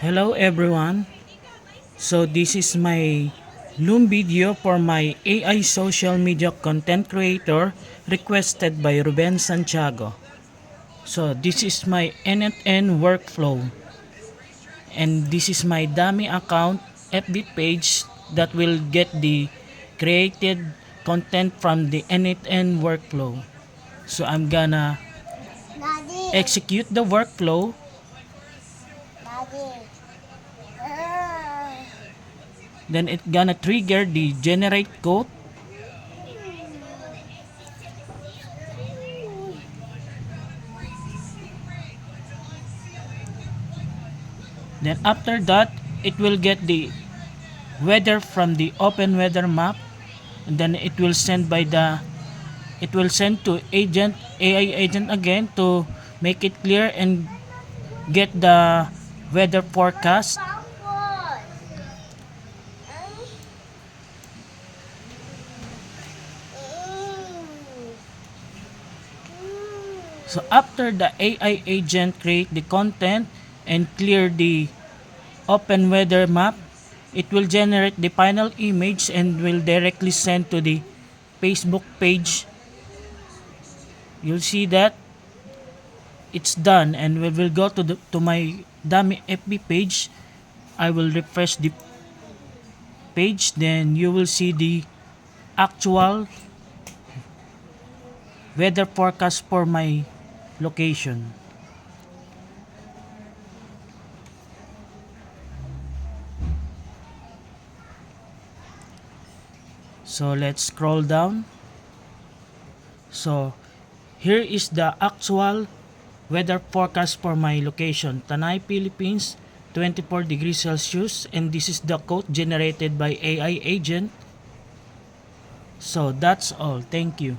Hello everyone. So this is my Loom video for my AI social media content creator requested by Ruben Santiago. So this is my end-to-end workflow, and this is my dummy account FB page that will get the created content from the end-to-end workflow. So I'm gonna Daddy. execute the workflow. Daddy. Then it gonna trigger the generate code. Then after that, it will get the weather from the open weather map, and then it will send to agent AI agent again to make it clear and get the weather forecast. So after the AI agent create the content and clear the open weather map, it will generate the final image and will directly send to the Facebook page. You'll see that it's done, and we will go to my dummy FB page. I will refresh the page, then you will see the actual weather forecast for my location. So let's scroll down. So here is the actual weather forecast for my location, Tanay, Philippines, 24 degrees Celsius, and this is the code generated by AI agent. So that's all. Thank you.